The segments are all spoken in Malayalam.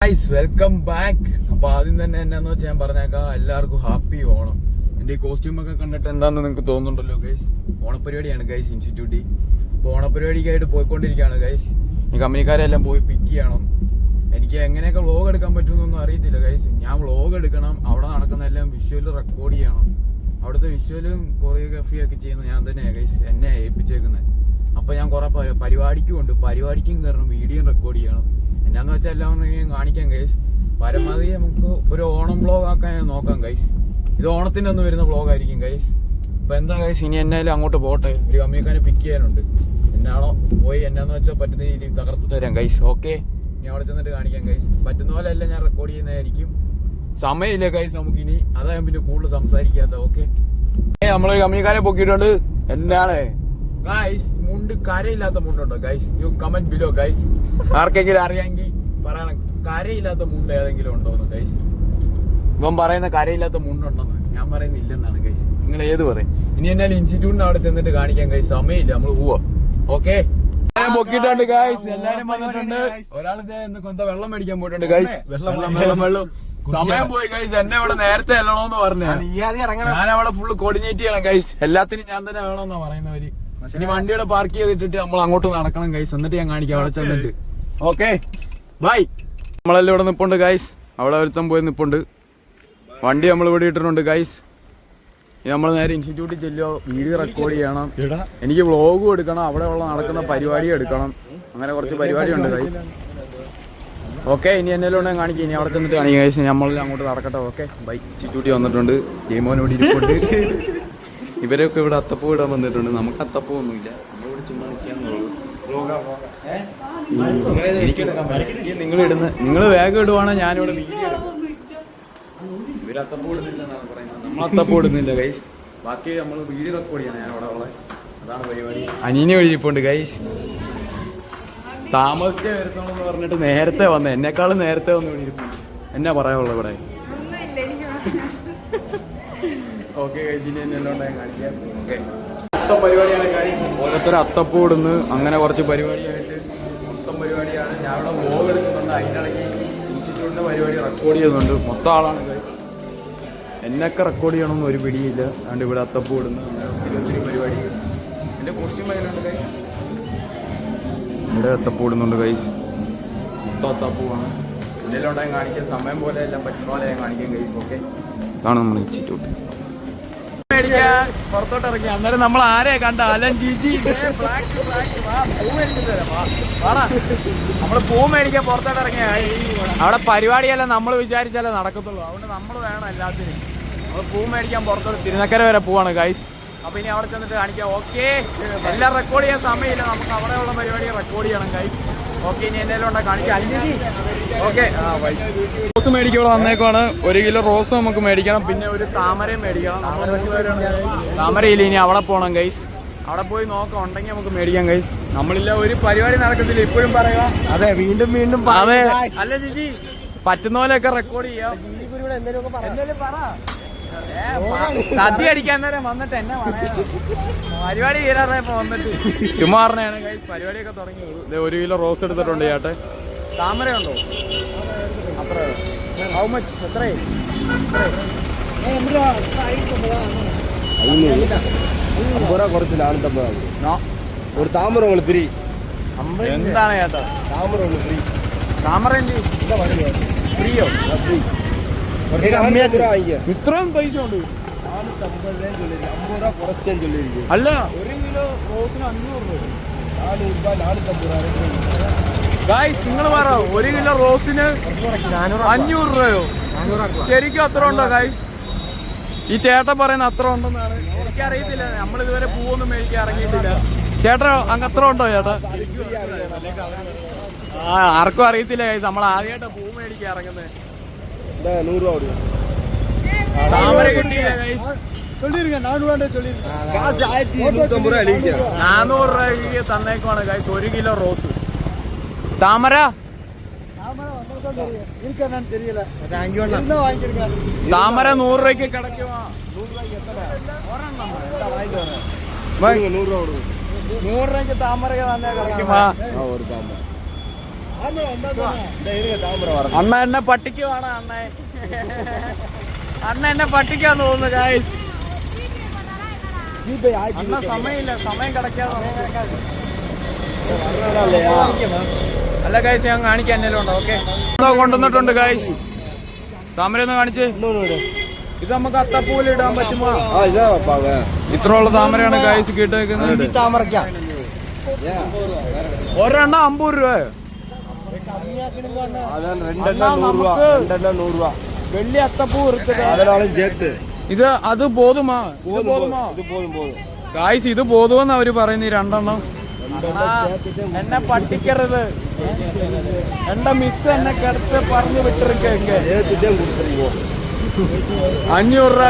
Guys welcome back. അപ്പൊ ആദ്യം തന്നെ എന്നാന്ന് വെച്ചാൽ ഞാൻ പറഞ്ഞേക്കാം, എല്ലാവർക്കും ഹാപ്പി ഓണം. എന്റെ ഈ കോസ്റ്റ്യൂം ഒക്കെ കണ്ടിട്ട് എന്താന്ന് നിങ്ങൾക്ക് തോന്നുന്നുണ്ടല്ലോ ഗൈസ്. ഓണപരിപാടിയാണ് ഗൈസ് ഇൻസ്റ്റിറ്റ്യൂട്ടിൽ. അപ്പോൾ ഓണപരിപാടിക്കായിട്ട് പോയിക്കൊണ്ടിരിക്കുകയാണ് ഗൈസ്. ഈ കമ്പനിക്കാരെല്ലാം പോയി പിക്ക് ചെയ്യണം. എനിക്ക് എങ്ങനെയൊക്കെ വ്ളോഗ് എടുക്കാൻ പറ്റുമെന്നൊന്നും അറിയത്തില്ല ഗൈസ്. ഞാൻ വ്ളോഗ് എടുക്കണം, അവിടെ നടക്കുന്ന എല്ലാം വിഷ്വല് റെക്കോർഡ് ചെയ്യണം. അവിടുത്തെ വിഷ്വലും കൊറിയോഗ്രാഫിയും ഒക്കെ ചെയ്യുന്നത് ഞാൻ തന്നെയാണ് ഗൈസ്, എന്നെ ഏൽപ്പിച്ചേക്കുന്നത്. അപ്പൊ ഞാൻ കുറെ പരിപാടിക്കും ഉണ്ട്, പരിപാടിക്കും കയറണം, വീഡിയോ റെക്കോർഡ് ചെയ്യണം. എന്നാന്ന് വെച്ചാൽ എല്ലാം കാണിക്കാം ഗൈസ്. പരമാവധി നമുക്ക് ഒരു ഓണം വ്ളോഗ് ആക്കാൻ നോക്കാം ഗൈസ്. ഇത് ഓണത്തിന്റെ ഒന്ന് വരുന്ന വ്ളോഗ് ആയിരിക്കും ഗൈസ്. അപ്പൊ എന്താ ഗൈസ്, ഇനി എന്നാലും അങ്ങോട്ട് പോട്ടെ. ഒരു കമ്പനിക്കാരെ പിക്ക് ചെയ്യാനുണ്ട്. എന്നാണോ പോയി എന്നാന്ന് വെച്ചാൽ പറ്റുന്ന രീതിയിൽ തകർത്ത് തരാം ഗൈസ്. ഓക്കെ, ഞാൻ അവിടെ ചെന്നിട്ട് കാണിക്കാം ഗൈസ്. പറ്റുന്ന പോലെ അല്ല ഞാൻ റെക്കോർഡ് ചെയ്യുന്നതായിരിക്കും. സമയമില്ല ഗൈസ് നമുക്കിനി, അതാ ഞാൻ പിന്നെ കൂടുതൽ സംസാരിക്കാത്ത. ഓക്കെ, നമ്മളൊരു കമ്പനിക്കാരെ പൊക്കിയിട്ടുണ്ട്. എന്താണ് ഗൈസ്, മുണ്ട് കരയില്ലാത്ത മുണ്ടുണ്ടോ guys? You comment below guys. ആർക്കെങ്കിലും അറിയാമെങ്കിൽ പറയണം, കരയില്ലാത്ത മുണ്ട് ഏതെങ്കിലും ഉണ്ടോന്ന് ഗൈസ്. ഇവൻ പറയുന്ന കരയില്ലാത്ത മുണ്ടുണ്ടെന്ന്, ഞാൻ പറയുന്ന ഇല്ലെന്നാണ് ഗൈസ്. നിങ്ങൾ ഏത് പറയും? ഇനി എന്നാലും ഇൻസ്റ്റിറ്റ്യൂട്ടിന് അവിടെ ചെന്നിട്ട് കാണിക്കാൻ ഗൈസ്. സമയമില്ല, നമ്മൾ പോവാ. ഓക്കെ, പൊക്കിയിട്ടുണ്ട് ഗൈസ്. എല്ലാരും വന്നിട്ടുണ്ട്. ഒരാൾ എന്താ വെള്ളം മേടിക്കാൻ പോയിട്ടുണ്ട് ഗൈസ്. വെള്ളം സമയം പോയി ഗൈസ്. എന്നെ അവിടെ നേരത്തെ അല്ലണോന്ന് പറഞ്ഞു. ഞാൻ അവിടെ ഫുള്ള് കോർഡിനേറ്റ് ചെയ്യണം ഗൈസ്. എല്ലാത്തിനും ഞാൻ തന്നെ വേണമെന്നാ പറയുന്നവര്. ഇനി വണ്ടിയുടെ പാർക്ക് ചെയ്തിട്ടിട്ട് നമ്മൾ അങ്ങോട്ട് നടക്കണം ഗൈസ്. എന്നിട്ട് ഞാൻ കാണിക്കാം അവിടെ ചെന്നിട്ട്. Okay bye. നമ്മളെല്ലാം ഇവിടെ നിപ്പുണ്ട് ഗൈസ്. അവിടെ ഒരുത്തം പോയി നിപ്പുണ്ട്. വണ്ടി നമ്മൾ ഇവിടെ ഇട്ടിട്ടുണ്ട് ഗൈസ്. നമ്മൾ നേരെ ഇൻസ്റ്റിറ്റ്യൂട്ടിൽ ചെല്ലുക, വീഡിയോ റെക്കോർഡ് ചെയ്യണം. എനിക്ക് വ്ളോഗും എടുക്കണം, അവിടെ ഉള്ള നടക്കുന്ന പരിപാടിയും എടുക്കണം. അങ്ങനെ കുറച്ച് പരിപാടി ഉണ്ട് ഗൈസ്. ഓക്കെ, ഇനി എന്തെങ്കിലും ഉണ്ടെങ്കിൽ കാണിക്കാം. ഇനി അവിടെ ചെന്നിട്ട് കാണിക്കാം ഗൈസ്. നമ്മൾ അങ്ങോട്ട് നടക്കട്ടെ. Okay bye. ഇൻസ്റ്റിറ്റ്യൂട്ടിൽ വന്നിട്ടുണ്ട്. ജയമോനോട് ഇരിപ്പുണ്ട്. ഇവരൊക്കെ ഇവിടെ അത്തപ്പൂ ഇടാൻ വന്നിട്ടുണ്ട്. നമുക്ക് അത്തപ്പൂ ഒന്നുമില്ല, നമ്മളിവിടെ ചുമ്മാ നിൽക്കാന്നുള്ളൂ. നിങ്ങൾ വേഗം ഇടുവാണെങ്കിൽ ഞാനിവിടെ വീഡിയോ എടുക്കും. ഇവര് അത്തപ്പൂ ഇടുന്നില്ല എന്നാണ് പറയുന്നത്. നമ്മൾ അത്തപ്പൂ ഇടുന്നില്ല ഗൈസ്. ബാക്കി നമ്മൾ വീഡിയോ റെക്കോർഡ് ചെയ്യണം. ഞാൻ അവിടെ ഉള്ളത് അതാണ് പരിപാടി. അനീനെ എഴുതിപ്പോണ്ട് ഗൈസ്. താമസിച്ചേ വരുത്തുള്ളൂ എന്ന് പറഞ്ഞിട്ട് നേരത്തെ വന്ന്, എന്നെക്കാളും നേരത്തെ വന്ന് വിളിയിരിക്കുന്നു. എന്നാ പറയാനുള്ളത് ഇവിടെ? ഓക്കെ ഗൈസ്, ഇനി എന്നെല്ലാം ഉണ്ടായി കാണിക്കാം. ഓക്കെ, മൊത്തം പരിപാടിയാണ് ഗൈസ്. ഓരോരുത്തർ അത്തപ്പൂ ഇടുന്നു. അങ്ങനെ കുറച്ച് പരിപാടിയായിട്ട് മൊത്തം പരിപാടിയാണ്. ഞാൻ ഇവിടെ വ്ളോഗ് എടുക്കുന്നുണ്ട്. അതിനിടയ്ക്ക് ഇൻസ്റ്റിറ്റ്യൂട്ടിൻ്റെ പരിപാടി റെക്കോർഡ് ചെയ്യുന്നുണ്ട്. മൊത്തം ആളാണ് ഗൈസ്. എന്നൊക്കെ റെക്കോർഡ് ചെയ്യണമെന്ന് ഒരു പിടിയില്ല. അതുകൊണ്ട് ഇവിടെ അത്തപ്പൂ ഇടുന്നു. അങ്ങനെ ഒത്തിരി പരിപാടി. എൻ്റെ കോസ്റ്റ്യൂം അതിനുണ്ട് ഗൈസ്. ഇവിടെ അത്തപ്പൂ ഇടുന്നുണ്ട് ഗൈസ്. മൊത്തം അത്തപ്പൂവാണ്. എന്തെല്ലാം ഉണ്ടായി കാണിക്കാം. സമയം പോലെ എല്ലാം പറ്റുന്ന പോലെ ഞാൻ കാണിക്കാം ഗൈസ്. ഓക്കെ, ഇതാണ് നമ്മുടെ ഇൻസ്റ്റിറ്റ്യൂട്ട്. പുറത്തോട്ട് ഇറങ്ങി. അന്നേരം നമ്മൾ ആരെ കണ്ട? അലൻ ജിജി. നമ്മള് പൂ മേടിക്കാൻ പുറത്തോട്ട് ഇറങ്ങിയ. അവിടെ പരിപാടിയെല്ലാം നമ്മൾ വിചാരിച്ചാലേ നടക്കത്തുള്ളൂ. അതുകൊണ്ട് നമ്മൾ വേണം എല്ലാത്തിനും. നമ്മൾ പൂ മേടിക്കാൻ പുറത്തോട്ട് തിരുനക്കര വരെ പോവാണ് ഗൈസ്. അപ്പൊ ഇനി അവിടെ ചെന്നിട്ട് കാണിക്കാം. ഓക്കെ, എല്ലാം റെക്കോർഡ് ചെയ്യാൻ സമയമില്ല. നമുക്ക് അവിടെയുള്ള പരിപാടിയെ റെക്കോർഡ് ചെയ്യണം ഗൈസ്. ഓക്കെ, ഇനി എന്തെങ്കിലും ഉണ്ടോ കാണിക്കാം. ഓക്കെ, റോസ് മേടിക്കോളൂ വന്നേക്കുവാണ്. 1 കിലോ റോസ് നമുക്ക് മേടിക്കണം. പിന്നെ ഒരു താമരയും മേടിക്കണം. താമരയില്ല, ഇനി അവിടെ പോകണം ഗൈസ്. അവിടെ പോയി നോക്കാം, ഉണ്ടെങ്കിൽ നമുക്ക് മേടിക്കാം ഗൈസ്. നമ്മളില്ല, ഒരു പരിപാടി നടക്കത്തില്ല. ഇപ്പോഴും പറയാ. അതെ, വീണ്ടും വീണ്ടും അതെ. അല്ല ജിജി, പറ്റുന്ന പോലെയൊക്കെ റെക്കോർഡ് ചെയ്യാം. സദ്യ അടിക്കാൻ നേരം വന്നിട്ട് എന്നെ പറയാം. പരിപാടി തീരാറായപ്പോ വന്നിട്ട് ചുമ്മാ പറഞ്ഞാണ് ഗൈസ്. പരിപാടിയൊക്കെ തുടങ്ങി. 1 കിലോ റോസ് എടുത്തിട്ടുണ്ട് ചേട്ടെ. താമരയുണ്ടോ? അത്ര ഹൗ മച്ച്? എത്രയും കുറച്ച് 450 ഒരു താമര ഫ്രീ. എന്താണ് ചേട്ടാ താമര ഫ്രീ? താമര ഫ്രീയോ? ഇത്രയും പൈസ ഉണ്ട്? അല്ല, 1 കിലോ റോസിന് 500 രൂപ. 450 ഗായ്സ്, നിങ്ങൾ പറ, 1 കിലോ റോസിന് 500 രൂപയോ? ശരിക്കും അത്ര ഉണ്ടോ ഗായ്സ്? ഈ ചേട്ടൻ പറയുന്ന അത്ര ഉണ്ടെന്നാണ്. എനിക്കറിയത്തില്ല, നമ്മളിതുവരെ പൂവൊന്നും മേടിക്കാൻ ഇറങ്ങിയിട്ടില്ല. ചേട്ടൻ അങ്ങ് അത്ര ഉണ്ടോ ചേട്ടാ? ആർക്കും അറിയത്തില്ല ഗായ്സ്. നമ്മൾ ആദ്യമായിട്ടാണ് പൂ മേടിക്കാൻ ഇറങ്ങുന്നത്. 100 രൂപ താമര കിട്ടിയില്ല ഗൈസ്. 400 രൂപയ്ക്ക് തന്നേക്കുവാണ് ഗൈസ് 1 കിലോ റോസ്. താമര താമര 100 രൂപയ്ക്ക് കിടക്കുവാ. 100 രൂപയ്ക്ക് താമര തന്നെ കിടക്കുമാ. അണ്ണ എന്നെ പട്ടിക്കുവാണ് അണ്ണേ. അണ്ണ എന്നെ പട്ടിക്കാന്ന് തോന്നുന്നു ഗായ്സ്. അണ്ണ സമയമില്ല, സമയം കിടക്കാതെ. അല്ല ഗായ്സ്, ഞാൻ കാണിക്കാൻ എന്തെങ്കിലും ഉണ്ടോ? ഓക്കെ, കൊണ്ടുവന്നിട്ടുണ്ട് ഗായ്സ്. താമര ഒന്ന് കാണിച്ച്. ഇത് നമുക്ക് അത്തപ്പൂവിൽ ഇടാൻ പറ്റുമോ? ഇത്രയുള്ള താമരയാണ് ഗായ്സ് കിട്ടിയേക്കുന്നത്. ഒരെണ്ണം 50 രൂപ. വെള്ളി അത്തപ്പൂ ഇത് അത് പോതുമാ? ഗായ്സ് ഇത് പോതുമെന്ന് അവര് പറയുന്നു. 2 എണ്ണം. എന്നെ പട്ടിക്കരുത്, എന്റെ മിസ് എന്നെ കിടത്ത് പറഞ്ഞു വിട്ടിരിക്കെ. 500 രൂപ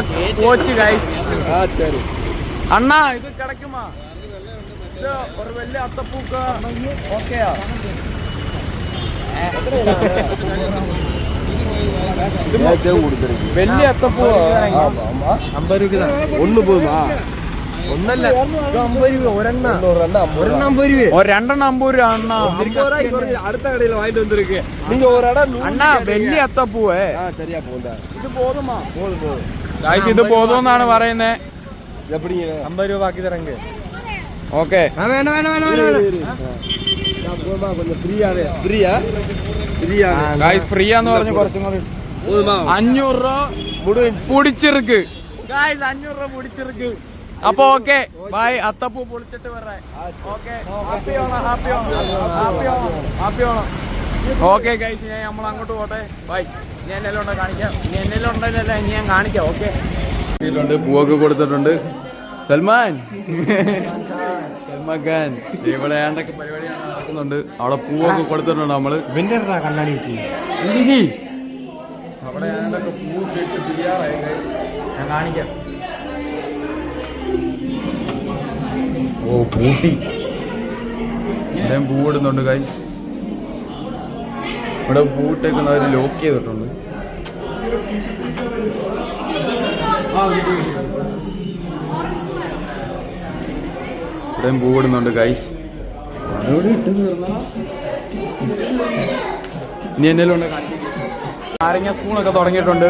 കോച്ച് ഗായ്സ്. അണ്ണാ ഇത് കിടക്കുമാ? ഇത് ഒരു വലിയ അത്തപ്പൂക്ക് ഓക്കെയാ? വലിയ അത്തപ്പൂ 50 രൂപ. ഒന്ന് പോതുമാ? ഒന്നല്ല, 50 രൂപ. ഒരെണ്ണം 50 രൂപ. 2 എണ്ണം 50 രൂപ അണ്ണാ. അടുത്ത കടയിൽ വാങ്ങിട്ട് വന്നിരിക്കേ. അണ്ണാ വലിയ അത്തപ്പൂവേ. சரியா போகுதா? ഇത് പോതുമാ? போதும். ഗായ്സ് ഇത് പോതുമെന്നാണ് പറയുന്നത്. எப்படி 50 രൂപ ആക്കി തരങ്കേ? ഓക്കെ. ഗായ്സ് ഫ്രീ ആന്ന് പറഞ്ഞു കുറച്ചും കൂടി. 500 രൂപ പൊടിച്ചിருக்கு ഗായ്സ്. 500 രൂപ പൊടിച്ചിருக்கு. അപ്പൊ ഓക്കെ ബൈ. അത്തപ്പൂ പൊളിച്ചിട്ട് വരാം. Okay, happy Onam, happy Onam, happy Onam, happy Onam. Okay guys, ഞാൻ നമ്മൾ അങ്ങോട്ട് പോട്ടെ. ബൈ. ഇനി എന്നെല്ലാം ഉണ്ടോ കാണിക്കാം. ഇനി എന്നെല്ലാം ഉണ്ടല്ല, ഇനി ഞാൻ കാണിക്കാം. ഓക്കെ, പൂവൊക്കെ കൊടുത്തിട്ടുണ്ട്. സൽമാൻ സൽമാൻ ഖാൻ ഇവിടെ ഏണ്ടൊക്കെ പരിപാടിയാണ് നടക്കുന്നുണ്ട്. അവിടെ പൂവൊക്കെ കൊടുത്തിട്ടുണ്ട് നമ്മള്. കണ്ണാടി അവിടെ ഏണ്ടൊക്കെ പൂവൊക്കെ ഇട്ട് പിരിയാറായി ഗൈസ്. ഞാൻ കാണിക്കാം. ഓ പൂട്ടി. ഇവിടെയും പൂവിടുന്നുണ്ട് ഗൈസ്. ഇവിടെ പൂട്ടേക്കുന്നവർ ലോക്ക് ചെയ്തിട്ടുണ്ട്. ഇവിടെയും പൂവിടുന്നുണ്ട് ഗൈസ്. ഇനി എന്തെങ്കിലും ഉണ്ട് കാണിക്കാം. നാരങ്ങ സ്പൂണൊക്കെ തുടങ്ങിയിട്ടുണ്ട്.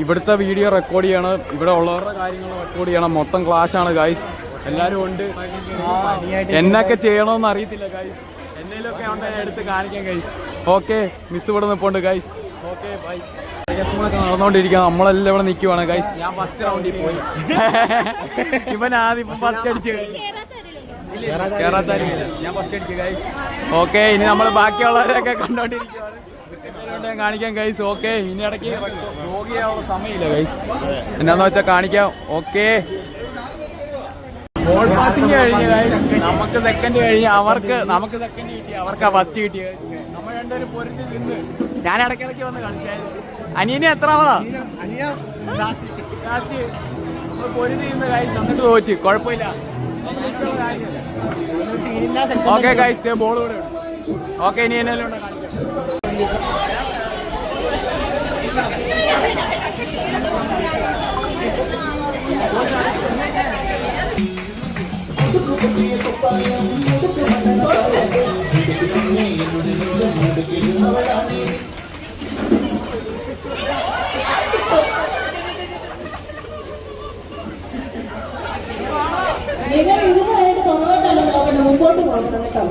ഇവിടുത്തെ വീഡിയോ റെക്കോർഡ് ചെയ്യണം, ഇവിടെ ഉള്ളവരുടെ കാര്യങ്ങൾ റെക്കോർഡ് ചെയ്യണം. മൊത്തം ക്ലാസ്സാണ് ഗൈസ്. എല്ലാവരും ഉണ്ട്. എന്നൊക്കെ ചെയ്യണമെന്ന് അറിയത്തില്ല ഗൈസ്. എന്തെങ്കിലുമൊക്കെ ഉണ്ടെങ്കിൽ എടുത്ത് കാണിക്കാം ഗൈസ്. ഓക്കെ, മിസ് ഇവിടെ നിൽപ്പുണ്ട് ഗൈസ്. Okay bye. സ്കൂളൊക്കെ നടന്നുകൊണ്ടിരിക്കുക. നമ്മളെല്ലാം ഇവിടെ നിൽക്കുവാണ് ഗൈസ്. ഞാൻ ഫസ്റ്റ് റൗണ്ടിൽ പോയി. ഇവൻ ആദ്യം ഫസ്റ്റ് അടിച്ചു. കേറാത്താരില്ല, ഞാൻ ഫസ്റ്റ് അടിച്ചു ഗൈസ്. ഓക്കെ, ഇനി നമ്മൾ ബാക്കിയുള്ളവരെയൊക്കെ കണ്ടോണ്ടിരിക്കുവാണ്. കാണിക്കാം ഗൈസ്. ഓക്കെ, ഇനി ഇടയ്ക്ക് യോഗ ചെയ്യാനുള്ള സമയമില്ല ഗൈസ്. എന്നാന്ന് വെച്ചാൽ കാണിക്കാം. ഓക്കെ, ബോൾ പാസിംഗ് കഴിഞ്ഞ് ഗൈസ്. നമുക്ക് സെക്കൻഡ് കഴിഞ്ഞ് നമുക്ക് സെക്കൻഡ് കിട്ടി, അവർക്കാ ഫസ്റ്റ് കിട്ടി. നമ്മൾ രണ്ടുപേരും പൊരുത്തി നിന്ന് ഞാൻ ഇടയ്ക്കിടയ്ക്ക് വന്ന് കളിച്ചായിരുന്നു. അനിയനെ എത്രാമതാ? ലാസ്റ്റ് നമ്മൾ പൊരുത്തി നിന്ന് ഗൈസ്. എന്നിട്ട് തോറ്റി. കുഴപ്പമില്ല. ഓക്കെ ഗൈസ്, ബോൾ കൂടെ. ഓക്കെ, ഇനി എന്നെല്ലാം ഉണ്ട് കാണിക്കാം. നിങ്ങൾ ഇതിനായിട്ട് പുറകോട്ടല്ല നോക്കണം, മുമ്പോട്ട് പോകണം കേട്ടോ.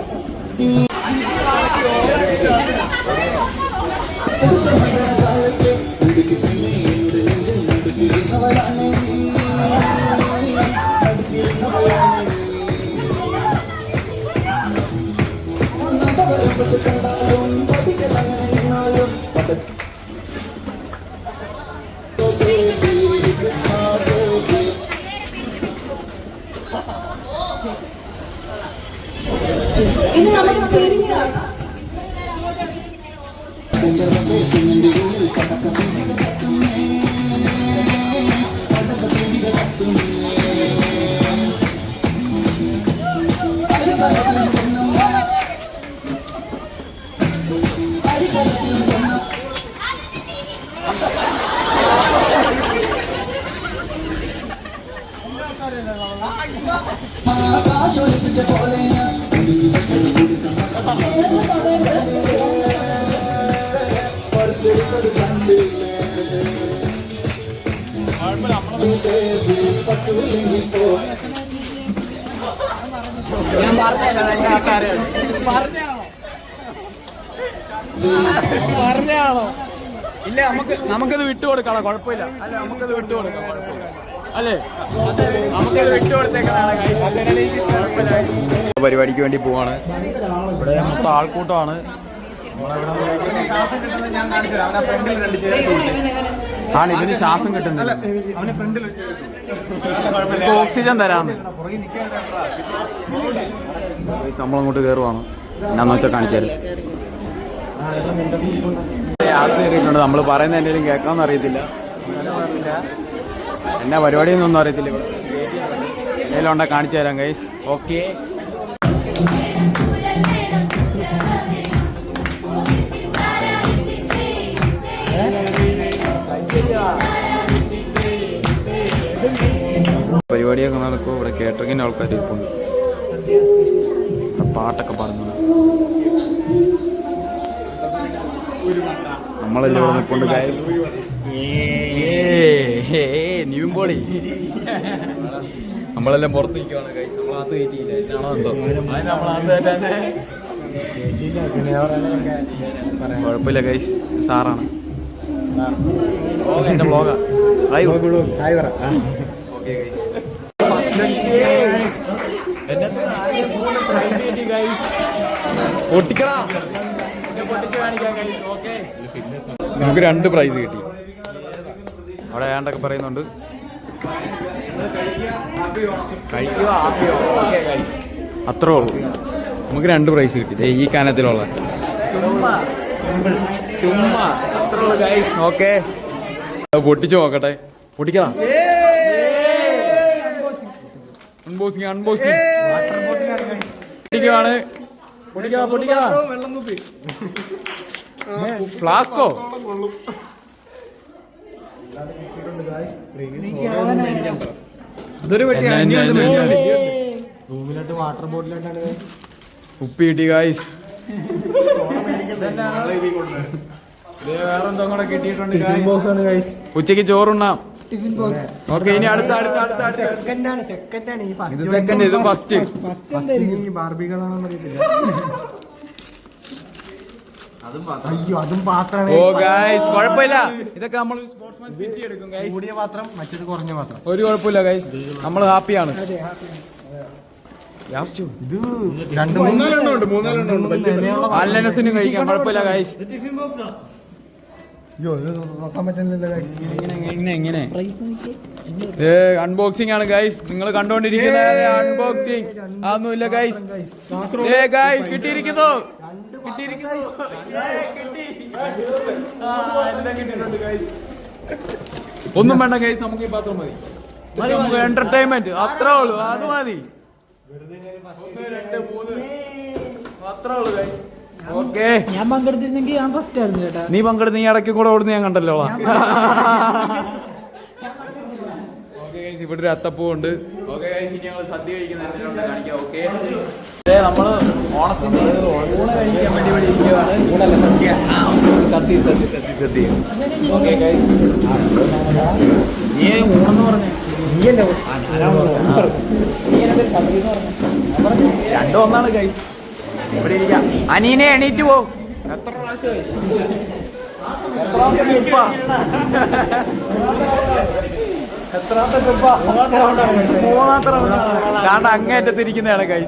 ഇനി നമുക്ക് തിരിഞ്ഞു ആകാശൊളിപ്പിച്ച പോലെ പറഞ്ഞാണോ? ഇല്ല, നമുക്കത് വിട്ടുകൊടുക്കണം, കുഴപ്പമില്ല. അല്ല, നമുക്കത് വിട്ടുകൊടുക്കാം, കുഴപ്പമില്ല. അല്ലേ, നമുക്കത് വിട്ടുകൊടുത്തേക്കാണ്. പരിപാടിക്ക് വേണ്ടി പോവാണ്. ഇവിടെ മൊത്തം ആൾക്കൂട്ടമാണ്. ആണ് ഇതിന് ശ്വാസം കിട്ടുന്നില്ല. ഓക്സിജൻ തരാന്ന് നമ്മളങ്ങോട്ട് കയറുവാണ്. എന്നാന്ന് വെച്ചാൽ കാണിച്ചാൽ യാത്ര ചെയ്തിട്ടുണ്ട്. നമ്മൾ പറയുന്ന എന്തെങ്കിലും കേൾക്കാമെന്ന് അറിയത്തില്ല. എന്നാ പരിപാടിയൊന്നും അറിയത്തില്ല. ഇവിടെ എന്തെങ്കിലും ഉണ്ടെ കാണിച്ചു തരാം ഗൈസ്. ഓക്കെ, പരിപാടിയൊക്കെ നടക്കും. ഇവിടെ കേറ്ററിങ്ങിൻ്റെ ആൾക്കാർ ഇരിപ്പുണ്ട്. പാട്ടൊക്കെ പാടുന്നു. നമ്മളെല്ലാം ഇവിടെ നിൽപ്പുണ്ട് ഗൈസ്. ന്യൂമ്പോളി നമ്മളെല്ലാം പുറത്ത് നിൽക്കുവാണ് ഗൈസ്. നമ്മളകത്ത് കയറ്റിയില്ല. ഇതാണോ എന്തോ നമ്മളകത്ത് കുഴപ്പമില്ല ഗൈസ്. സാറാണ് എന്റെ ബ്ലോഗാ. Okay guys. നമുക്ക് 2 പ്രൈസ് കിട്ടി. അവിടെ ഏണ്ടൊക്കെ പറയുന്നുണ്ട്. കഴിക്കുക അത്രേ ഉള്ളൂ. നമുക്ക് 2 പ്രൈസ് കിട്ടി. ഈ കാനത്തിലുള്ള ചുമ്മാ അത്രേ ഉള്ളൂ ഗൈസ്. ഓക്കെ, പൊട്ടിച്ചു നോക്കട്ടെ. പൊട്ടിക്കണം. അൺബോക്സിങ് പൊട്ടിക്കുവാണ്. പൊട്ടിക്കാ ഫ്ലാസ്കോ. ഉപ്പി കിട്ടി ഗായ്സ്. വേറെന്തോ കൂടെ കിട്ടിയിട്ടുണ്ട്. ഉച്ചക്ക് ചോറുണ്ണാം. ഓക്കെ, ഇനി അടുത്ത ഇത് സെക്കൻഡ്, ഇത് ഫസ്റ്റ്. ഓ ഗൈസ്, കുഴപ്പമില്ല. ഇതൊക്കെ നമ്മൾ എടുക്കും ഗൈസ്. കൂടിയ പാത്രം, മറ്റേത് കുറഞ്ഞ പാത്രം. ഒരു കുഴപ്പമില്ല ഗൈസ്, നമ്മൾ ഹാപ്പിയാണ്. അല്ലനസിനും കഴിക്കാം, കുഴപ്പമില്ല ഗൈസ്. ഇങ്ങനെ അൺബോക്സിംഗ് ആണ് ഗൈസ്. നിങ്ങൾ കണ്ടോണ്ടിരിക്കുന്നത് അൺബോക്സിംഗ് അതൊന്നുമില്ല ഗൈസ്. കിട്ടിയിരിക്കുന്നു. ഒന്നും വേണ്ട ഗൈസ്, നമുക്ക് ഈ പാത്രം മതി. നമുക്ക് എന്റർടൈൻമെന്റ് അത്രേ ഉള്ളൂ, അത് മതി. 1 2 3 അത്രേ ഉള്ളൂ ഗൈസ്. ഓക്കെ, ഞാൻ പങ്കെടുത്തിരുന്നെങ്കിൽ ഞാൻ ഫസ്റ്റ് ആയിരുന്നു കേട്ടാ. നീ പങ്കെടുത്ത് നീ ഇടയ്ക്ക് കൂടെ ഓടുന്ന ഞാൻ കണ്ടല്ലോ. ഓക്കെ ഗൈസ്, ഇവിടെ ഒരു അത്തപ്പൂ ഉണ്ട്. ഓക്കെ ഗൈസ്, ഇനി ഞങ്ങൾ സദ്യ കഴിക്കുന്ന കാണിക്കാം. ഓക്കെ, നമ്മള് ഓണത്തിന് ഊണ് കഴിക്കാൻ വേണ്ടി ഇവിടെ ഇരിക്കുകയാണ്. കത്തി. ഓക്കെ ഗൈസ്, നീ ഊണെന്ന് പറഞ്ഞേ. നീയല്ലേ രണ്ടും ഒന്നാണ് ഗൈസ്. ഇവിടെ ഇരിക്കാം. അനീനെ എണീറ്റ് പോ. എത്ര പ്രാവശ്യമായി? കാരണം അങ്ങേറ്റത്തിരിക്കുന്നതാണ് കൈ.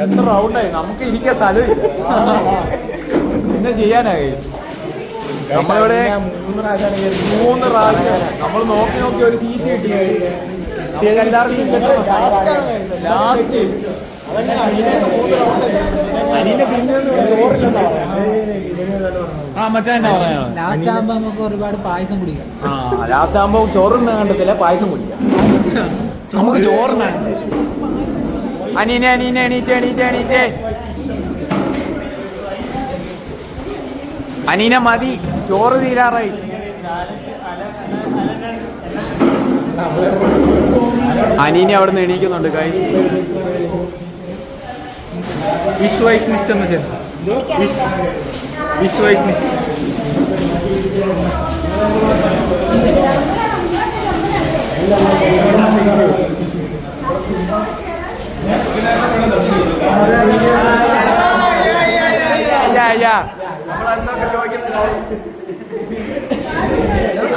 എത്ര റൗണ്ടായി? നമുക്ക് ഇരിക്കാൻ സ്ഥലമില്ല. പിന്നെ ചെയ്യാനാ കൈ. നമ്മളിവിടെ 3 പ്രാവശ്യം നമ്മൾ നോക്കി ഒരു സീറ്റ് കിട്ടി. എല്ലാവർക്കും ലാസ്റ്റ് ലാസ്റ്റ് ആകുമ്പോ നമുക്ക് ഒരുപാട് പായസം കുടിക്കാം. ലാസ്റ്റ് ആകുമ്പോ ചോറിന് കണ്ടത്തില്ല, പായസം കുടിക്കാം. നമുക്ക് ചോറിനാണ്. അനീനെ എണീറ്റ്. അനീന മതി, ചോറ് തീരാറായി. അനീന അവിടെ നിന്ന് എണീക്കുന്നുണ്ട് കൈ. വിശ്വൈസ് നിശ്ചയം വിശ്വൈസ് നിശ്ചയം.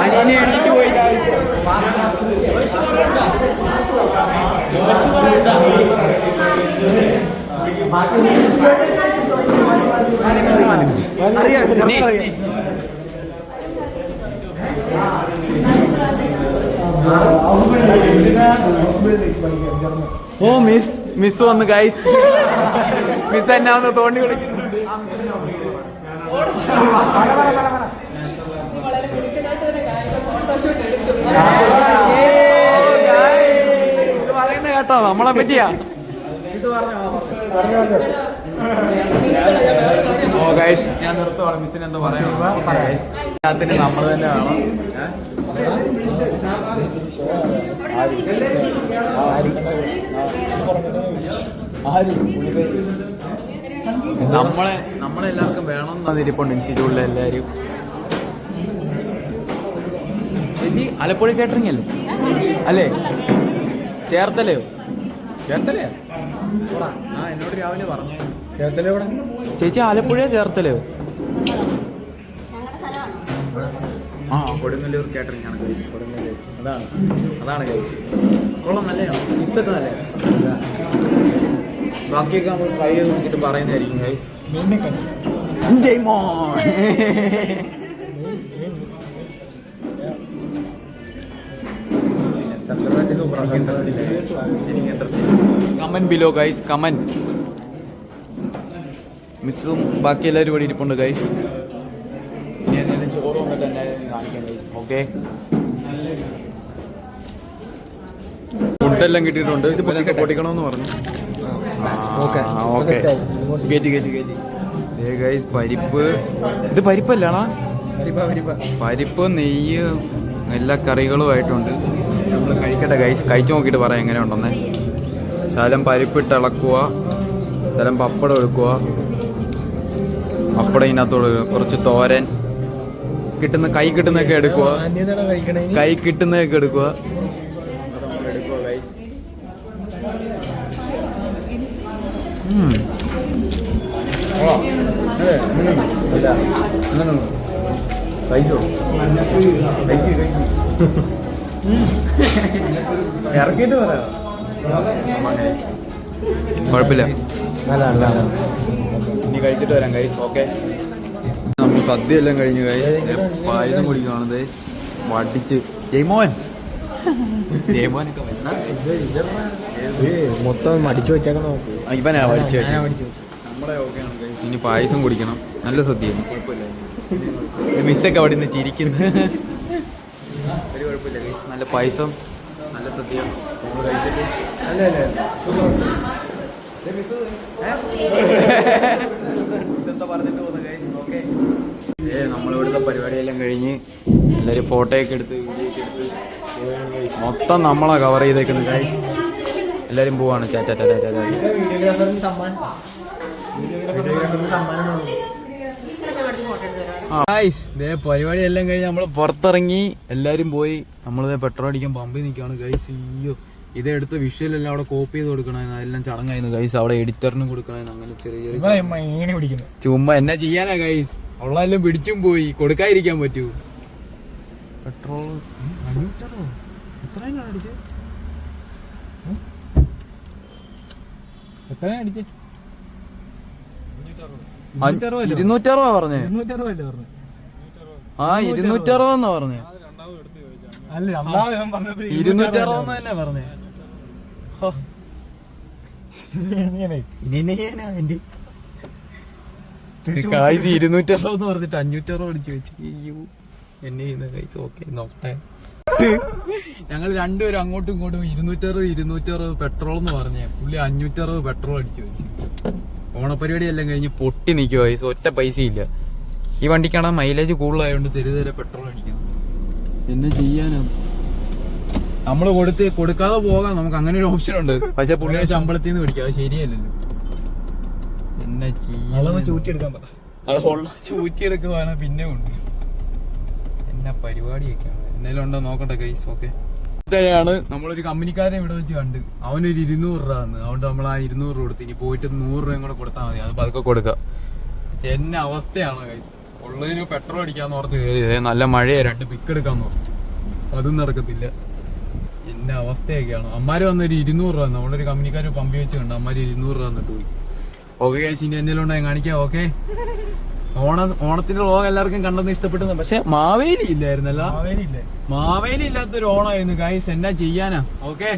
അനിയനെ എണീറ്റ് പോയി ഓ മിസ് വന്ന് ഗൈസ്. മിസ് എന്നാ ഒന്ന് തോണ്ടി വിളിക്കുന്നുണ്ട്. ഇത് പറയുന്ന കേട്ടോ നമ്മളെ പറ്റിയാ. ഓ ഗൈസ് ഞാൻ നിർത്തുവാണ്. മിസ്സിന് എന്താ പറയാ? നമ്മൾ തന്നെ വേണം. നമ്മളെല്ലാവർക്കും വേണം എന്നതിരിപ്പുണ്ട് ഇൻസ്റ്റിറ്റ്യൂട്ടിലെ എല്ലാവരും. ചേച്ചി ആലപ്പുഴ കേറ്ററിംഗ് അല്ലേ? അല്ലേ ചേർത്തലയോ? ചേർത്തലയോ? ആ എന്നോട് രാവിലെ പറഞ്ഞു. ചേർത്തലയോ? ചേച്ചി ആലപ്പുഴയോ ചേർത്തലയോ? ആ കൊടുങ്ങല്ലൂർ കേറ്ററിംഗ് ആണ് ഗൈസ്. കൊടുങ്ങല്ലൂർ അതാണ് ഗൈസ്. കൊള്ളാം, നല്ലതാണ്. ചിപ്സൊക്കെ നല്ലതാണ്. ബാക്കിയൊക്കെ നമ്മൾ ട്രൈ ചെയ്ത് നോക്കിയിട്ട് പറയുന്നതായിരിക്കും guys. Comment below guys, comment. മിസ്സും ബാക്കി എല്ലാവരും ഇവിടെ ഇരിപ്പുണ്ട് ഗൈസ്. ഞാൻ ചോറ് വന്നിട്ട് തന്നെ കാണിക്കാം ഗൈസ്. ഓക്കെ, ഫുഡെല്ലാം കിട്ടിയിട്ടുണ്ട്. ഇവരൊക്കെ പൊട്ടിക്കണമെന്ന് പറഞ്ഞു. Okay guys. പരിപ്പ്, ഇത് പരിപ്പല്ലാണോ? പരിപ്പ്, നെയ്യ്, എല്ലാ കറികളുമായിട്ടുണ്ട്. നമ്മൾ കഴിക്കട്ടെ ഗൈസ്. കഴിച്ചു നോക്കിയിട്ട് പറയാം എങ്ങനെ ഉണ്ടെന്ന്. ശകലം പരിപ്പിട്ട് ഇളക്കുക, ശകലം പപ്പടം എടുക്കുക, പപ്പടം ഇതിനകത്തോട് കുറച്ച് തോരൻ, കൈ കിട്ടുന്നതൊക്കെ എടുക്കുക. കൈ കിട്ടുന്നതൊക്കെ എടുക്കുക. ഇറക്കിയിട്ട് പറയാം. കുഴപ്പമില്ല, ഇനി കഴിച്ചിട്ട് വരാം ഗൈസ്. ഓക്കെ, നമ്മൾ സദ്യ എല്ലാം കഴിഞ്ഞു ഗൈസ്. പായസം കുടിക്കുകയാണത് വടിച്ച്. ജയ്മോനൊക്കെ മൊത്തം അടിച്ചു വെച്ചേക്കാൻ നോക്ക്. ഇവനാ വടിച്ചു. നമ്മളെ ഓക്കെയാണ് ഗൈസ്. ഇനി പായസം കുടിക്കണം. നല്ല സദ്യ, കുഴപ്പമില്ല. മിസ്സൊക്കെ അവിടെ നിന്ന് ചിരിക്കുന്നു. ഒരു കുഴപ്പമില്ല ഗൈസ്. നല്ല പായസം, നല്ല സദ്യ നമ്മൾ കഴിച്ചിട്ട്. എന്താ പറഞ്ഞിട്ട് പോകുന്നത് ഗൈസ്. ഓക്കെ, നമ്മളിവിടുത്തെ പരിപാടിയെല്ലാം കഴിഞ്ഞ് എല്ലാവരും ഫോട്ടോയൊക്കെ എടുത്ത് വീഡിയോയൊക്കെ എടുത്ത് മൊത്തം നമ്മളാ കവർ ചെയ്തേക്കുന്നത് ഗൈസ്. എല്ലാവരും പോവാണ്. പരിപാടി എല്ലാം കഴിഞ്ഞ് നമ്മൾ പുറത്തിറങ്ങി എല്ലാവരും പോയി. നമ്മളിത് പെട്രോൾ അടിക്കാൻ പമ്പിൽ നിൽക്കുകയാണ് ഗൈസ്. അയ്യോ, ഇതെടുത്ത് വിഷ്വലെല്ലാം അവിടെ കോപ്പി ചെയ്ത് കൊടുക്കണമായിരുന്നു. അതെല്ലാം ചടങ്ങായിരുന്നു ഗൈസ്. അവിടെ എഡിറ്ററിനും കൊടുക്കണമായിരുന്നു. അങ്ങനെ ചെറിയ ചുമ്മാ എന്നാ ചെയ്യാനാ ഗൈസ്. ഉള്ളതെല്ലാം പിടിച്ചും പോയി. കൊടുക്കാതിരിക്കാൻ പറ്റൂ. പെട്രോൾ 500 എത്രയാണ് അടിച്ചത്? എത്രയാണ് അടിച്ചത്? 260 പറഞ്ഞേ. 260 എന്നാ പറഞ്ഞേ. 260 തന്നെ പറഞ്ഞേ. കായ് 260 പറഞ്ഞിട്ട് 560 അടിച്ചു വെച്ചു. എന്നെ ചെയ്യുന്ന കൈസ്. ഓക്കെ, നോക്കട്ടെ. ഞങ്ങൾ രണ്ടുപേരും അങ്ങോട്ടും ഇങ്ങോട്ടും 260 പെട്രോൾ എന്ന് പറഞ്ഞേ. പുള്ളി 560 പെട്രോൾ അടിച്ചു വെച്ചു. ഓണപ്പരിപാടി എല്ലാം കഴിഞ്ഞ് പൊട്ടി നിൽക്കുക കൈസ്. ഒറ്റ പൈസ ഇല്ല. ഈ വണ്ടിക്കാണ് മൈലേജ് കൂടുതലായതുകൊണ്ട് തെരുതരെ പെട്രോൾ അടിക്കണം. എന്നെ ചെയ്യാനാണ്. നമ്മൾ കൊടുക്കാതെ പോകാം, നമുക്ക് അങ്ങനെ ഒരു ഓപ്ഷൻ ഉണ്ട്. പക്ഷെ പുള്ളിയുടെ ശമ്പളത്തിൽ നിന്ന് പിടിക്കാം. അത് ശരിയല്ലല്ലോ. എന്നെ ചെയ്യാൻ ചൂറ്റിയെടുക്കുവാണ്. പിന്നെ ഉണ്ട് എന്നാ പരിപാടിയൊക്കെയാണ്. എന്നാലും ഉണ്ടോ നോക്കട്ടെ ഗൈസ്. ഓക്കെ, ഇത്രയാണ്. നമ്മളൊരു കമ്പനിക്കാരനെ ഇവിടെ വെച്ച് കണ്ട്. അവനൊരു 200 രൂപ തന്നു. അതുകൊണ്ട് നമ്മൾ ആ 200 രൂപ കൊടുത്ത്. ഇനി പോയിട്ട് 100 രൂപയും കൂടെ കൊടുത്താൽ മതി. അത് പതുക്കെ കൊടുക്കാം. എന്നെ അവസ്ഥയാണ് ഗൈസ്. ഉള്ളതിന് പെട്രോൾ അടിക്കാന്ന് ഓർത്ത് കയറിയത്. നല്ല മഴയാ, 2 പിക്ക് എടുക്കാന്ന് ഓർത്തു. അതും നടക്കത്തില്ല. എന്റെ അവസ്ഥയൊക്കെയാണ്. അമ്മാര് വന്നൊരു 200 രൂപ, നമ്മളൊരു കമ്പനിക്കാർ പമ്പി വെച്ച് കണ്ട് അമ്മാര് 200 രൂപ തന്നിട്ട് പോയി. ഓക്കെ ഗൈസ്, ഇനി എന്തെങ്കിലും ഉണ്ടായി കാണിക്കാം. ഓക്കെ, ഓണത്തിന്റെ വ്ളോഗ് എല്ലാവർക്കും കണ്ടെന്ന് ഇഷ്ടപ്പെട്ടു. പക്ഷെ മാവേലി ഇല്ലായിരുന്നല്ല, മാവേലി ഇല്ലാത്തൊരു ഓണമായിരുന്നു ഗൈസ്. എന്നാ ചെയ്യാനാ. ഓക്കെ,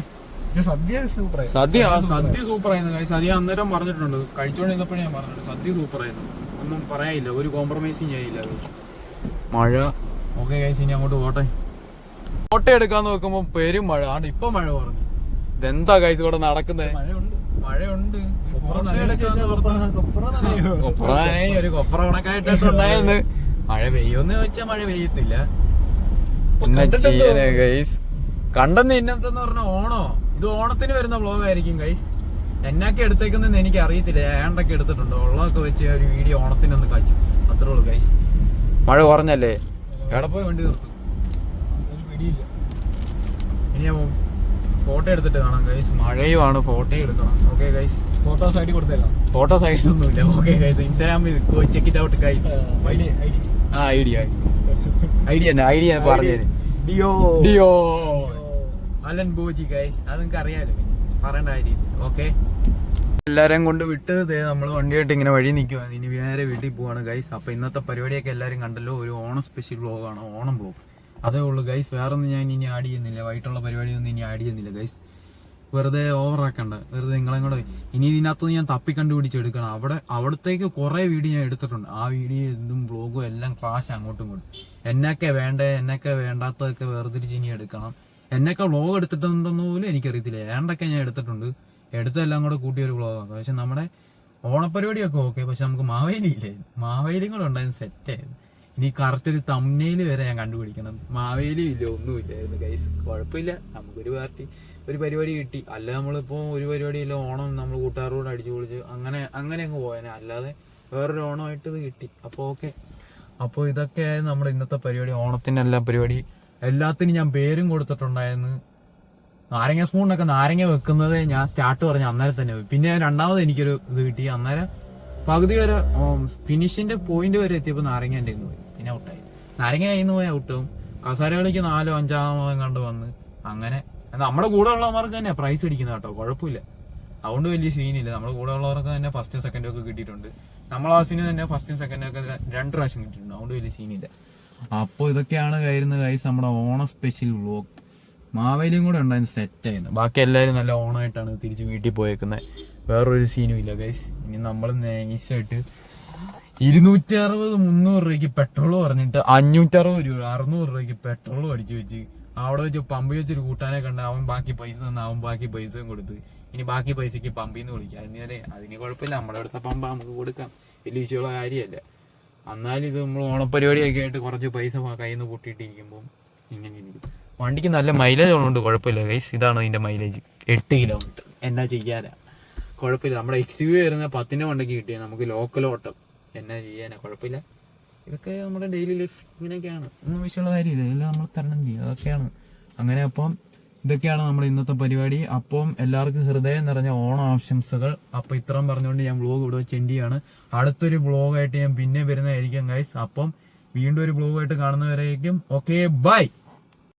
സദ്യ സൂപ്പറായിരുന്നു ഗൈസ്. സദ്യ അന്നേരം പറഞ്ഞിട്ടുണ്ട്, കഴിച്ചോണ്ടിരുന്നപ്പോഴേ ഞാൻ പറഞ്ഞിട്ടുണ്ട് സദ്യ സൂപ്പറായിരുന്നു. ഒന്നും പറയാനില്ല, ഒരു കോംപ്രമൈസും ചെയ്യില്ല. മഴ. ഓക്കെ ഗൈസ്, ഇനി അങ്ങോട്ട് പോട്ടെ. ഫോട്ടോ എടുക്കാന്ന് വെക്കുമ്പോ പെരും മഴ. ആണ്ട് ഇപ്പൊ മഴ പറഞ്ഞു. ഇതെന്താ ഗൈസ് ഇവിടെ നടക്കുന്നത്? മഴയുണ്ട്. ഒരു കൊപ്ര കണക്കായിട്ടുണ്ടായെന്ന്. മഴ പെയ്യോന്ന് ചോദിച്ചാൽ മഴ പെയ്യത്തില്ല. പിന്നെ ചെയ്യാനേ ഗൈസ്. കണ്ടെന്ന് ഇന്നത്തെന്ന് പറഞ്ഞ ഓണോ, ഇത് ഓണത്തിന് വരുന്ന വ്ളോഗ് ആയിരിക്കും ഗൈസ്. എന്നൊക്കെ എടുത്തേക്കുന്നെന്ന് എനിക്ക് അറിയത്തില്ല. ഏണ്ടൊക്കെ എടുത്തിട്ടുണ്ട്. ഉള്ളതൊക്കെ വെച്ച് ഒരു വീഡിയോ ഓണത്തിനൊന്ന് കാച്ചു. അത്രേ ഉള്ളൂ ഗൈസ്. മഴ കുറഞ്ഞല്ലേ, എവിടെ പോയി വണ്ടി നിർത്തും. ഇനി ഫോട്ടോ എടുത്തിട്ട് കാണാം ഗൈസ്. മഴയുമാണ്, ഫോട്ടോ എടുക്കണം. ഓക്കെ ഗൈസ്, ഫോട്ടോസ് ഐഡി കൊടുത്തേക്കാം. ഫോട്ടോസ് ഐഡിയൊന്നുമില്ല. ഓക്കെ ഗൈസ്, ഇൻസ്റ്റാഗ്രാമിൽ check it out guys. Idea പറഞ്ഞു ഡിയോ അലൻ ബോജി ഗൈസ്. അത് നിങ്ങൾക്ക് അറിയാലോ, പറയേണ്ട കാര്യമില്ല. ഓക്കെ, എല്ലാരെയും കൊണ്ട് വിട്ട് നമ്മൾ വണ്ടിയായിട്ട് ഇങ്ങനെ വഴി നിൽക്കുക. ഇനി വേറെ വീട്ടിൽ പോവാണ് ഗൈസ്. അപ്പൊ ഇന്നത്തെ പരിപാടിയൊക്കെ എല്ലാവരും കണ്ടല്ലോ. ഒരു ഓണം സ്പെഷ്യൽ വ്ളോഗാണ്, ഓണം വ്ളോഗ്. അതേ ഉള്ളൂ ഗൈസ്. വേറെ ഒന്നും ഞാൻ ഇനി ആഡ് ചെയ്യുന്നില്ല. വൈകിട്ടുള്ള പരിപാടിയൊന്നും ഇനി ആഡ് ചെയ്യുന്നില്ല ഗൈസ്. വെറുതെ ഓവറാക്കണ്ട, വെറുതെ നിങ്ങളെ കൂടെ. ഇനി ഇതിനകത്തുനിന്ന് ഞാൻ തപ്പി കണ്ടുപിടിച്ചെടുക്കണം. അവിടത്തേക്ക് കുറെ വീഡിയോ ഞാൻ എടുത്തിട്ടുണ്ട്. ആ വീഡിയോ എന്തും വ്ളോഗും എല്ലാം ക്ലാഷ് അങ്ങോട്ടും ഇങ്ങോട്ടും. എന്നൊക്കെ വേണ്ടേ എന്നൊക്കെ വേണ്ടാത്തതൊക്കെ വേർതിരിച്ച് ഇനി എടുക്കണം. എന്നൊക്കെ വ്ളോഗ് എടുത്തിട്ടുണ്ടെന്ന് പോലും എനിക്കറിയത്തില്ല. ഏണ്ടൊക്കെ ഞാൻ എടുത്തിട്ടുണ്ട്. എടുത്തെല്ലാം കൂടെ കൂട്ടിയൊരു വ്ളോഗാണ്. പക്ഷെ നമ്മുടെ ഓണപ്പരിപാടിയൊക്കെ ഓക്കെ. പക്ഷെ നമുക്ക് മാവേലി ഇല്ലേ, മാവേലിയും കൂടെ ഉണ്ടായിരുന്നു, സെറ്റായിരുന്നു. ഇനി കറക്റ്റ് ഒരു തംബ്നെയിൽ വരെ ഞാൻ കണ്ടുപിടിക്കണം. മാവേലിയും ഇല്ല, ഒന്നുമില്ലായിരുന്നു ഗൈസ്. കുഴപ്പമില്ല, നമുക്കൊരു ഒരു പരിപാടി കിട്ടി. അല്ല നമ്മളിപ്പോ ഒരു പരിപാടിയില്ല, ഓണം നമ്മൾ കൂട്ടുകാരോട് അടിച്ചു പൊളിച്ച് അങ്ങനെ അങ്ങ് പോയനെ. അല്ലാതെ വേറൊരു ഓണമായിട്ട് ഇത് കിട്ടി. അപ്പോൾ ഓക്കെ. അപ്പോൾ ഇതൊക്കെയായിരുന്നു നമ്മുടെ ഇന്നത്തെ പരിപാടി, ഓണത്തിന്റെ എല്ലാ പരിപാടി. എല്ലാത്തിനും ഞാൻ പേരും കൊടുത്തിട്ടുണ്ടായിരുന്നു. നാരങ്ങ സ്പൂണിനൊക്കെ നാരങ്ങ വെക്കുന്നത് ഞാൻ സ്റ്റാർട്ട് പറഞ്ഞ അന്നേരം തന്നെ പോയി. പിന്നെ രണ്ടാമത് എനിക്കൊരു ഇത് കിട്ടി. അന്നേരം പകുതി വരെ ഫിനിഷിന്റെ പോയിന്റ് വരെ എത്തിയപ്പോൾ നാരങ്ങ എൻ്റെ പോയി. പിന്നെ ഔട്ടായി. നാരങ്ങ കയ്യിൽ നിന്ന് പോയി ഔട്ടാവും. കസാര കളിക്ക് 4 5 കണ്ട് വന്ന് അങ്ങനെ. നമ്മുടെ കൂടെ ഉള്ളവർക്ക് തന്നെ പ്രൈസ് അടിക്കുന്ന കേട്ടോ, കുഴപ്പമില്ല. അതുകൊണ്ട് വലിയ സീനില്ല. നമ്മുടെ കൂടെ ഉള്ളവർക്ക് തന്നെ ഫസ്റ്റും സെക്കൻഡും ഒക്കെ കിട്ടിയിട്ടുണ്ട്. നമ്മളെ ക്ലാസ്സിന് തന്നെ ഫസ്റ്റും സെക്കൻഡും ഒക്കെ 2 പ്രാവശ്യം കിട്ടിയിട്ടുണ്ട്. അതുകൊണ്ട് വലിയ സീനില്ല. അപ്പോൾ ഇതൊക്കെയാണ് കയറുന്നത് ഗൈസ് നമ്മുടെ ഓണം സ്പെഷ്യൽ വ്ളോഗ്. മാവേലിയും കൂടെ ഉണ്ടായിരുന്നു, സെറ്റായിരുന്നു. ബാക്കി എല്ലാവരും നല്ല ഓണമായിട്ടാണ് തിരിച്ച് വീട്ടിൽ പോയേക്കുന്നത്. വേറൊരു സീനും ഇല്ല ഗൈസ്. ഇനി നമ്മൾ നൈസായിട്ട് 260 300 രൂപയ്ക്ക് പെട്രോൾ പറഞ്ഞിട്ട് 560 രൂപ 600 രൂപയ്ക്ക് പെട്രോൾ അടിച്ചു വെച്ച് അവിടെ വെച്ച് പമ്പ് വെച്ചൊരു കൂട്ടാനെ കണ്ട് അവൻ ബാക്കി പൈസ തന്ന അവൻ ബാക്കി പൈസയും കൊടുത്ത് ഇനി ബാക്കി പൈസക്ക് പമ്പിൽ നിന്ന് വിളിക്കാം. അതിന് കുഴപ്പമില്ല, നമ്മുടെ അടുത്ത പമ്പ് നമുക്ക് കൊടുക്കാം, വലിയ വിഷയമുള്ള കാര്യമല്ല. എന്നാലും ഇത് നമ്മൾ ഓണപ്പരിപാടിയൊക്കെ ആയിട്ട് കുറച്ച് പൈസ കയ്യിൽ നിന്ന് പൊട്ടിയിട്ടിരിക്കുമ്പോൾ ഇങ്ങനെ ഇരിക്കും. വണ്ടിക്ക് നല്ല മൈലേജ് ഉള്ളതുകൊണ്ട് കുഴപ്പമില്ല ഗൈസ്. ഇതാണ് ഇതിന്റെ മൈലേജ്, 8 കിലോമീറ്റർ. എന്നാ ചെയ്യാനാ, കുഴപ്പമില്ല. നമ്മുടെ XUV വരുന്ന 10 വണ്ടിക്ക് കിട്ടിയാൽ നമുക്ക് ലോക്കൽ ഓട്ടം എന്നാ ചെയ്യാനാ, കുഴപ്പമില്ല. ഇതൊക്കെ നമ്മുടെ ഡെയിലി ലൈഫ് ഇങ്ങനെയൊക്കെയാണ്, ഒന്നും വിഷയമുള്ള കാര്യമില്ല. ഇതെല്ലാം നമ്മൾ തരണം ചെയ്യും, അതൊക്കെയാണ് അങ്ങനെ. അപ്പം ഇതൊക്കെയാണ് നമ്മുടെ ഇന്നത്തെ പരിപാടി. അപ്പം എല്ലാവർക്കും ഹൃദയം നിറഞ്ഞ ഓണം ആശംസകൾ. അപ്പം ഇത്രയും പറഞ്ഞുകൊണ്ട് ഞാൻ വ്ളോഗ് ഇവിടെ വെച്ച് എൻഡ് ചെയ്യാണ്. അടുത്തൊരു വ്ളോഗായിട്ട് ഞാൻ പിന്നെ വരുന്നതായിരിക്കും ഗൈസ്. അപ്പം വീണ്ടും ഒരു വ്ളോഗായിട്ട് കാണുന്നവരേക്കും ഓക്കെ, ബൈ.